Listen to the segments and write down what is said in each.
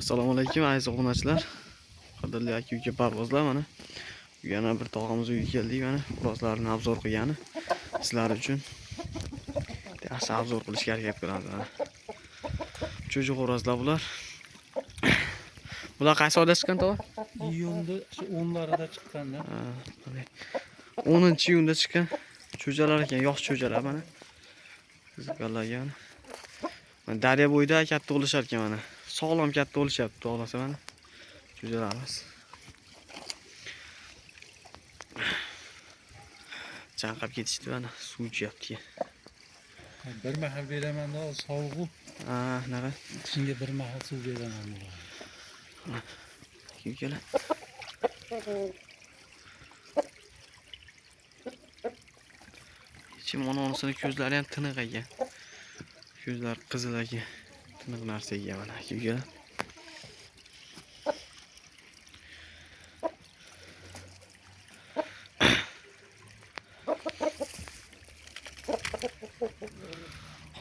Assalomu alaykum aziz obunachilar. Qadrli aka-uka parvozlar mana. Yana bir tog'amiz uyga keldik mana. Xo'rozlarni obzor qilgani sizlar uchun. Yaxshi obzor qilishga harakat qilamiz mana. Cho'ji xo'rozlar bular. Bular qaysi oyda chiqqan tog'a? Iyunda shu 10larida chiqqanda. 10-iyunda chiqqan cho'jalar ekan, yosh cho'jalar mana. Qiziqlarga mana. Mana daryo bo'yida katta bo'lishar ekan mana. Sog'lom katta bo'lishyapti, to'g'risi mana. Cho'jalarimiz. Chanqab ketishdi mana, suv ichyapti. Bir mahal beraman-da, sovuq. Nima? Shunga bir mahal suv beraman. Ukalar. Chimonosini ko'zlari ham tiniq ekan. Ko'zlar qizil ekan. Tiniq narsa ekan mana ukalar.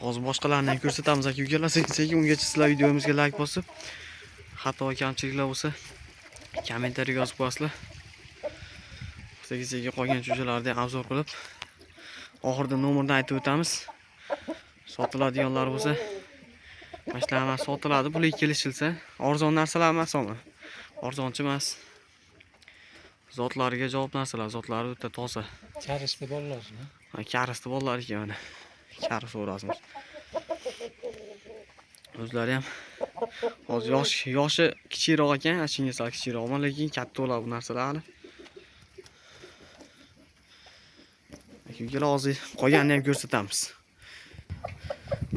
Hozir boshqalarni ham ko'rsatamiz aka-ukalar. Sekin ungacha sizlar videomizga like bosib, xato va kamchiliklar bo'lsa kommentariy yozib qo'yasizlar. Sekin qolgan cho'jalarni ham obzor qilib, oxirida nomerni aytib o'tamiz. Sotiladiganlar bo'lsa, mashlar ham sotiladi, pulga kelishilsa, arzon narsalar emas ama. Arzonchi emas. Zotlariga javob narsalar, zotlari o'ta toza. Karishda bolalarmi? Karishda bolalar ekan mana. Kari so'rasimiz. O'zlari ham hozir yoshi kichikroq ekan, shunga sal kichikroqman, lekin katta bo'ladi bu narsalar hali. Aka-ukalar hozir qolganini ham ko'rsatamiz.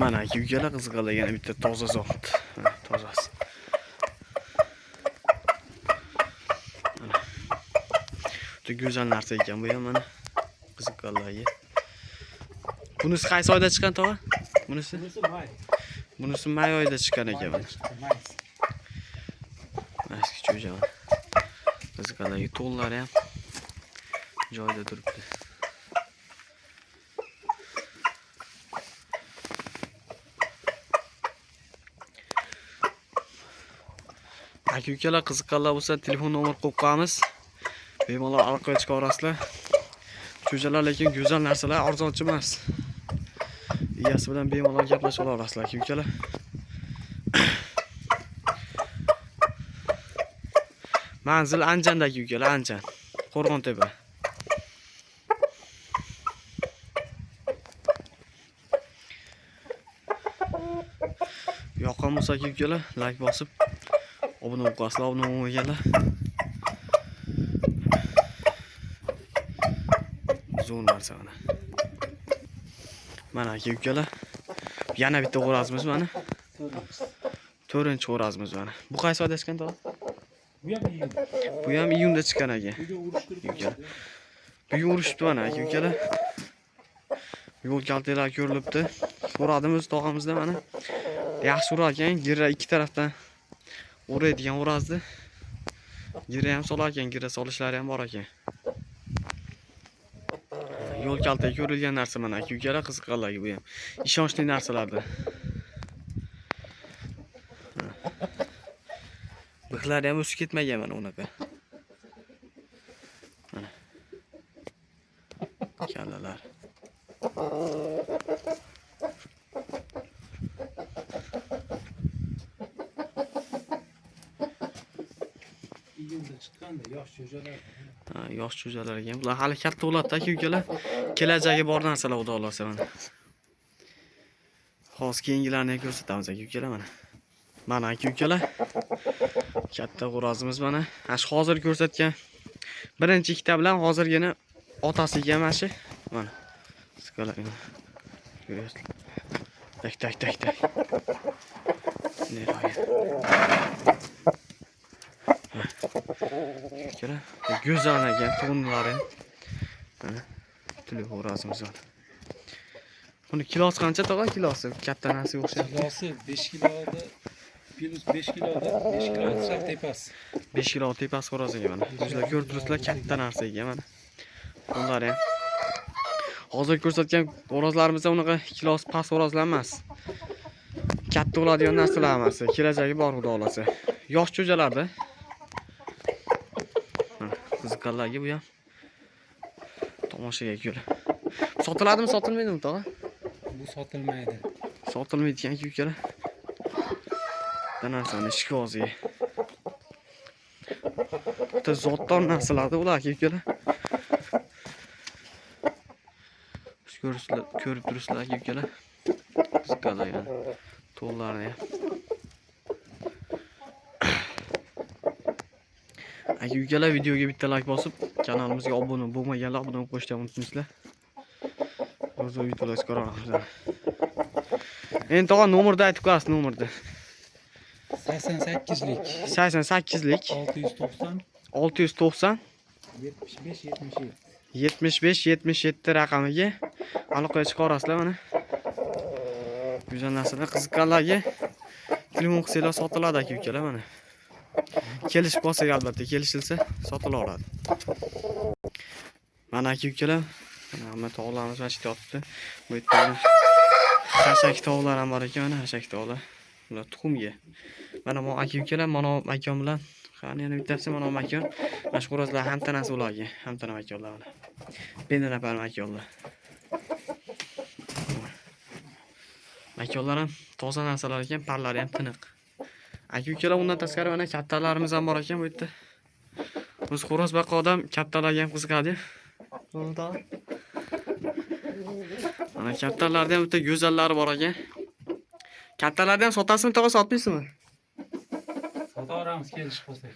Mana aka-ukalar qiziqlar yana bitta toza zot. Mana tozasi. Mana. Juda go'zal narsa ekan bu ham mana. Qiziqlarga. Bunisi qaysi oyda chiqqan tog'a? Bunisi May. Bunisi may oyida chiqqan ekan mana. Eski cho'ja. Qiziqlarga to'nlari ham joyida turibdi. Aka-ukalar qiziqqanlar bo'lsa, telefon nomer qo'yib qo'yamiz. Bemalol aloqaga chiqa olasizlar. Cho'jalar lekin go'zal narsalar, arzonchi emas. Egasi bilan bemalol gaplashib olasizlar aka-ukalar. Manzil Anjanda aka-ukalar, Anjan. Qo'rg'ontepa. Yoqqan bo'lsa aka-ukalar, like bosib obuna bo'lib qo'yasizlar, obuna bo'lmaganlar. Zo'r narsa mana. Mana aka-ukalar. Yana bitta xo'razimiz mana. 4-xo'razimiz mana. Bu qaysi oyda chiqqan tog'a? Bu ham iyunda chiqqan ekan. Bugun urishibdi mana aka-ukalar. Yo'l kaltalar ko'rilibdi. So'radimiz tog'amizda mana. Yaxshi urar ekan, gira ikki tarafdan o'raydigan o'razdi. Gira ham solar ekan, gira solishlari ham bor ekan. Yo'l kaltaga ko'rilgan narsa mana aka-ukalar, qiziqqanlarga bu ham. Ishonchli narsalardan. Bixlari ham o'sib ketmagan mana unaqa. Mana. Kallalar. Iyunda chiqqanda yosh cho'jalar. Yosh cho'jalar ekan. Bular hali katta bo'ladi aka-ukalar. Kelajagi bor narsalar xudo xolasa mana. Hozir keyingilarni ham ko'rsatamiz aka-ukalar mana. Mana aka-ukalar. Katta xo'rozimiz mana. Shu hozir ko'rsatgan birinchi ikkita bilan hozirgina otasiga ham shu. Mana. Siqalar. Ko'ryapsizlar. Tak. Aka-ukalar, go'zal ekan to'nlari. Mana tuli xo'rozimiz bor. Buni kilosi qancha tog'a kilosi? Katta narsaga o'xshaydi. Kilosi 5 kiloda plus 5 kiloda 5 kilo tepasi. 5 kilo tepasi xo'roz ekan mana. Sizlar ko'rib turibsizlar, katta narsa ekan mana. Bunlar ham hozir ko'rsatgan xo'rozlarimiz unaqa kilosi past xo'rozlar emas. Katta bo'ladigan narsalar emas. Kelajagi bor xudo xolasa. yosh cho'jalarda. Qiziqqanlarga bu ham tomoshaga yo'l. Sotiladimi, sotilmaydimi tog'a? Bu sotilmaydi. Sotilmaydigan ukalar. Bir narsani ishga o'ziga. Bitta zotdor narsalarda ular ukalar. Ko'rib turibsizlar ukalar. Qiziqqanlar yani. To'llarni ham. Aka ukalar videoga bitta like bosib, kanalimizga obuna bo'lmaganlar obuna bo'lib qo'yishni unutmaysizlar. O'zi videolar ko'ramiz. Endi tog'a nomerni aytib qo'yasiz, nomerni. 88lik 88lik 690 690 75 77 75 77 raqamiga aloqaga chiqarasizlar mana. Güzel narsalar qiziqqanlarga telefon qilsanglar sotiladi aka ukalar mana. Kelishib qolsak albatta, kelishilsa sotilaveradi. Mana aka ukalar, mana hamma tog'larimiz mana shu yerda yotibdi. Bu yerda hashak tog'lar ham bor ekan, mana hashak tog'lar. Ular tuxumga. Mana bu aka ukalar, mana makon bilan, qani yana bittasi mana makon. Mana shu xo'rozlar ham tanasi ularga, ham tana makonlar mana. Bendana par makonlar. Makonlar ham toza narsalar ekan, parlari ham tiniq. Aka ukalar undan tashqari mana kattalarimiz ham bor ekan bu yerda. Biz xo'roz baqa odam kattalarga ham qiziqadi. Mana kattalarda ham o'ta go'zallari bor ekan. Kattalarni ham sotasizmi, tog'a sotmaysizmi? sotaveramiz kelishib qolsak.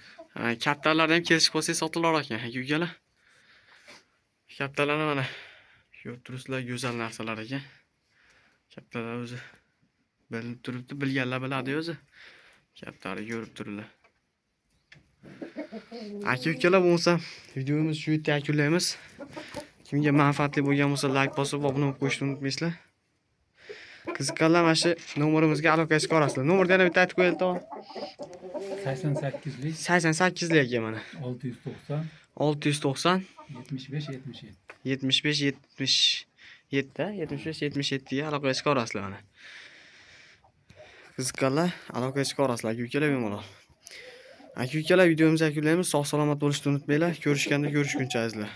Kattalarni ham kelishib qolsak sotilar ekan, aka ukalar. Kattalarni mana ko'rib turibsizlar, go'zal narsalar ekan. Kattalar o'zi bilinib turibdi, bilganlar biladi o'zi. Kattalar ko'rib turiblar. Aka ukalar bo'lsa, videomiz shu yerda yakunlaymiz. Kimga manfaatli bo'lgan bo'lsa like bosib, obuna bo'lib qo'yishni unutmaysizlar. Qiziqqanlar mana shu nomerimizga aloqaga chiqa olasizlar. Nomerni yana bitta aytib qo'yaylik tog'a. 88lik 88lik aka mana. 690 690 75 77 75 77 ga aloqaga chiqa olasizlar mana. Qiziqqanlar aloqaga chiqa olasizlar aka ukalar bemalol. Aka ukalar videomizni yakunlaymiz. Sog' salomat bo'lishni unutmanglar. Ko'rishganda ko'rishguncha azizlar.